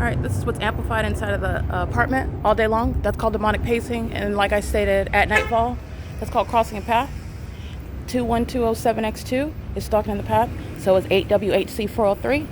right, this is what's amplified inside of the apartment all day long. That's called demonic pacing. And like I stated, at nightfall, that's called crossing a path. 21207X2 is stalking in the path. So is 8WHC403.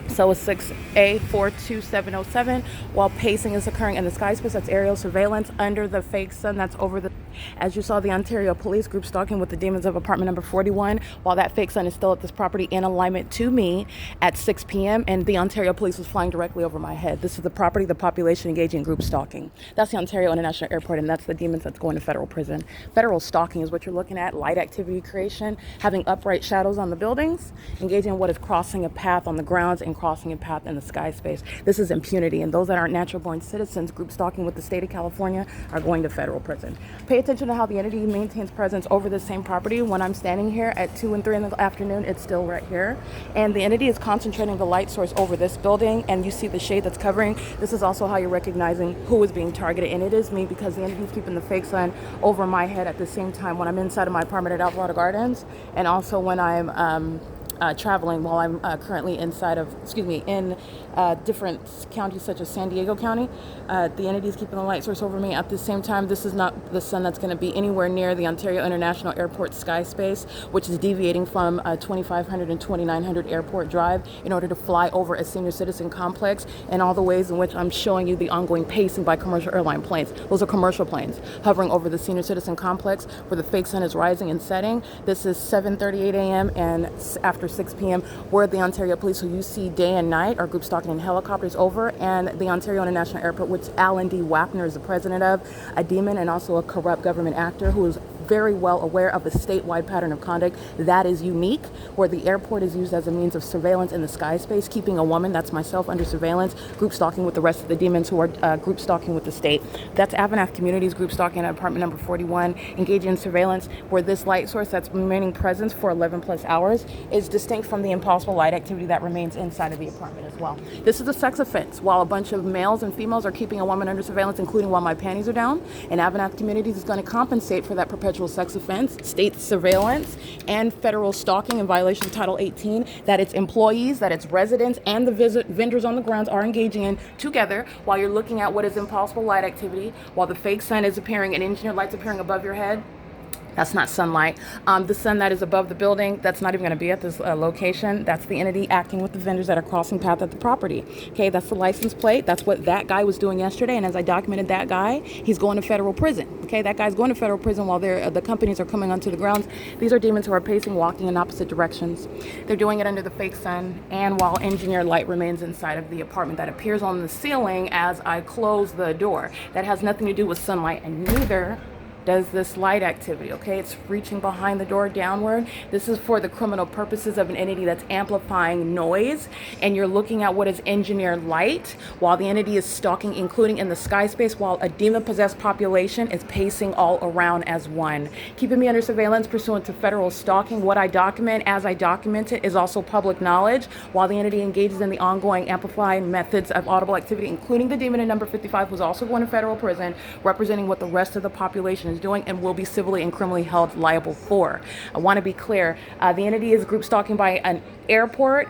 So is 6A42707. While pacing is occurring in the sky space, that's aerial surveillance under the fake sun that's over the... As you saw, the Ontario Police Group stalking with the demons of apartment number 41, while that fake sun is still at this property in alignment to me at 6 p.m. and the Ontario Police was flying directly over my head. This is the property, the population engaging in group stalking. That's the Ontario International Airport, and that's the demons that's going to federal prison. Federal stalking is what you're looking at: light activity creation, having upright shadows on the buildings, engaging in what is crossing a path on the grounds and crossing a path in the sky space. This is impunity, and those that aren't natural born citizens group stalking with the state of California are going to federal prison. Pay attention to how the entity maintains presence over the same property. When I'm standing here at 2 and 3 in the afternoon, it's still right here. And the entity is concentrating the light source over this building, and you see the shade that's covering. This is also how you're recognizing who is being targeted, and it is me, because the entity is keeping the fake sun over my head at the same time when I'm inside of my apartment at Alvarado Gardens, and also when I'm traveling while I'm currently in different counties such as San Diego County. The entity is keeping the light source over me at the same time. This is not the sun that's going to be anywhere near the Ontario International Airport sky space, which is deviating from 2500 and 2900 Airport Drive in order to fly over a senior citizen complex, and all the ways in which I'm showing you the ongoing pacing by commercial airline planes. Those are commercial planes hovering over the senior citizen complex where the fake sun is rising and setting. This is 7:38 a.m. and after 6 p.m. where the Ontario Police, who you see day and night, are group stalking in helicopters over, and the Ontario International Airport, which Alan D. Wapner is the president of, a demon and also a corrupt government actor who is very well aware of a statewide pattern of conduct that is unique, where the airport is used as a means of surveillance in the sky space, keeping a woman, that's myself, under surveillance, group stalking with the rest of the demons who are group stalking with the state. That's Avanath Communities group stalking at apartment number 41, engaging in surveillance where this light source that's remaining present for 11 plus hours is distinct from the impossible light activity that remains inside of the apartment as well. This is a sex offense. While a bunch of males and females are keeping a woman under surveillance, including while my panties are down, and Avanath Communities is going to compensate for that perpetual sex offense, state surveillance, and federal stalking in violation of Title 18 that its employees, that its residents, and the vendors on the grounds are engaging in together while you're looking at what is impossible light activity, while the fake sun is appearing and engineered lights appearing above your head. That's not sunlight. The sun that is above the building, that's not even going to be at this location. That's the entity acting with the vendors that are crossing path at the property. Okay, that's the license plate. That's what that guy was doing yesterday. And as I documented that guy, he's going to federal prison. Okay, that guy's going to federal prison while the companies are coming onto the grounds. These are demons who are pacing, walking in opposite directions. They're doing it under the fake sun and while engineered light remains inside of the apartment that appears on the ceiling as I close the door. That has nothing to do with sunlight, and neither does this light activity. Okay, it's reaching behind the door downward. This is for the criminal purposes of an entity that's amplifying noise, and you're looking at what is engineered light while the entity is stalking, including in the sky space, while a demon-possessed population is pacing all around as one. Keeping me under surveillance pursuant to federal stalking. What I document as I document it is also public knowledge, while the entity engages in the ongoing amplifying methods of audible activity, including the demon in number 55, who's also going to federal prison, representing what the rest of the population is doing and will be civilly and criminally held liable for. I want to be clear, the entity is group stalking by an airport,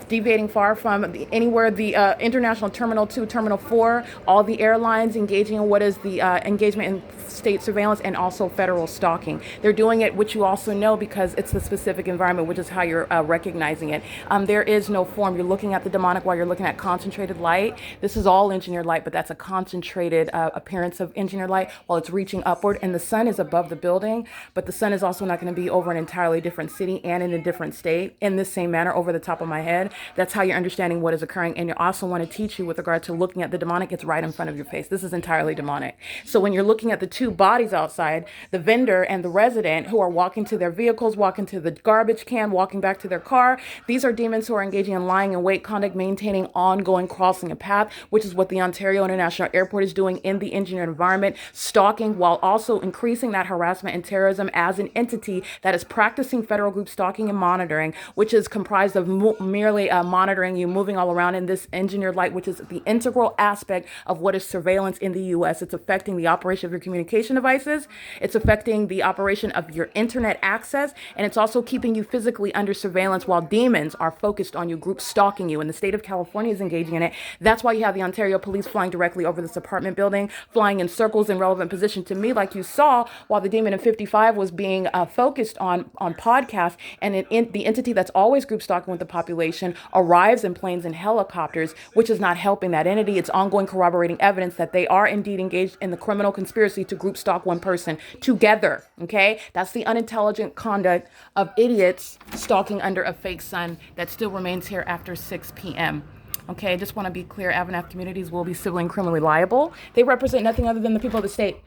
deviating far from anywhere the International Terminal 2, Terminal 4, all the airlines engaging in what is the engagement in state surveillance and also federal stalking. They're doing it, which you also know because it's the specific environment, which is how you're recognizing it. There is no form. You're looking at the demonic while you're looking at concentrated light. This is all engineered light, but that's a concentrated appearance of engineered light while it's reaching upward, and the sun is above the building, but the sun is also not going to be over an entirely different city and in a different state in this same manner over the top of my head. That's how you're understanding what is occurring, and you also want to teach you with regard to looking at the demonic. It's right in front of your face. This is entirely demonic. So when you're looking at the two bodies outside, the vendor and the resident who are walking to their vehicles, walking to the garbage can, walking back to their car, these are demons who are engaging in lying in wait conduct, maintaining ongoing crossing a path, which is what the Ontario International Airport is doing in the engineered environment, stalking while also increasing that harassment and terrorism as an entity that is practicing federal group stalking and monitoring, which which is comprised of merely monitoring you, moving all around in this engineered light, which is the integral aspect of what is surveillance in the U.S. It's affecting the operation of your communication devices. It's affecting the operation of your internet access. And it's also keeping you physically under surveillance while demons are focused on you, group stalking you. And the state of California is engaging in it. That's why you have the Ontario police flying directly over this apartment building, flying in circles in relevant position to me, like you saw, while the demon in 55 was being focused on podcasts. And the entity that's always group stalking with the population arrives in planes and helicopters, which is not helping that entity. It's ongoing corroborating evidence that they are indeed engaged in the criminal conspiracy to group stalk one person together. Okay, that's the unintelligent conduct of idiots stalking under a fake sun that still remains here after 6 p.m. Okay, I just want to be clear, Avanath communities will be civilly and criminally liable. They represent nothing other than the people of the state.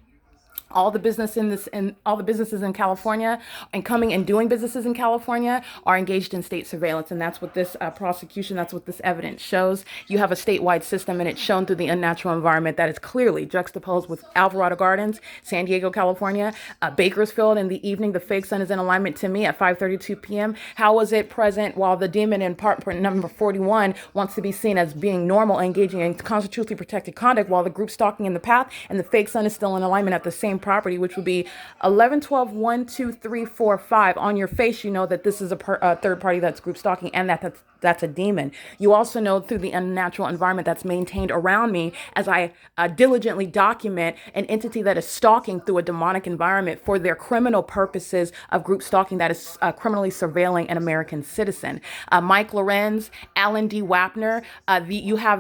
All the businesses in California and coming and doing businesses in California are engaged in state surveillance. And that's what this prosecution, that's what this evidence shows. You have a statewide system, and it's shown through the unnatural environment that is clearly juxtaposed with Alvarado Gardens, San Diego, California, Bakersfield. In the evening, the fake sun is in alignment to me at 5:32 p.m. How was it present while the demon in part number 41 wants to be seen as being normal, engaging in constitutionally protected conduct, while the group stalking in the path and the fake sun is still in alignment at the same property, which would be 11, 12, 1, 2, 3, 4, 5. On your face, you know that this is a third party that's group stalking, and that's a demon. You also know through the unnatural environment that's maintained around me as I diligently document an entity that is stalking through a demonic environment for their criminal purposes of group stalking that is criminally surveilling an American citizen. Mike Lorenz, Alan D. Wapner,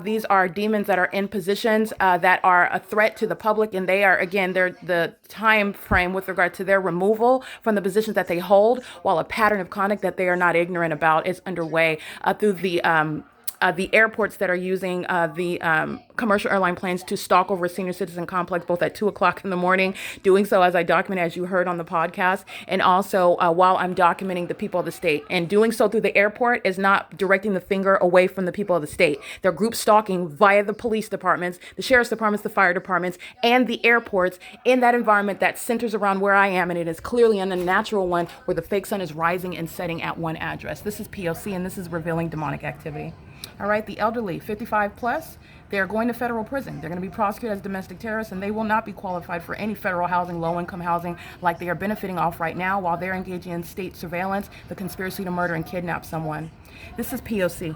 these are demons that are in positions that are a threat to the public, and they are, again, they're the time frame with regard to their removal from the positions that they hold, while a pattern of conduct that they are not ignorant about is underway through the airports that are using the commercial airline planes to stalk over a senior citizen complex, both at 2:00 in the morning, doing so as I document, as you heard on the podcast, and also while I'm documenting the people of the state. And doing so through the airport is not directing the finger away from the people of the state. They're group stalking via the police departments, the sheriff's departments, the fire departments, and the airports in that environment that centers around where I am. And it is clearly an unnatural one where the fake sun is rising and setting at one address. This is P.O.C. and this is revealing demonic activity. All right, the elderly, 55 plus, they're going to federal prison. They're going to be prosecuted as domestic terrorists, and they will not be qualified for any federal housing, low-income housing, like they are benefiting off right now while they're engaging in state surveillance, the conspiracy to murder and kidnap someone. This is P.O.C.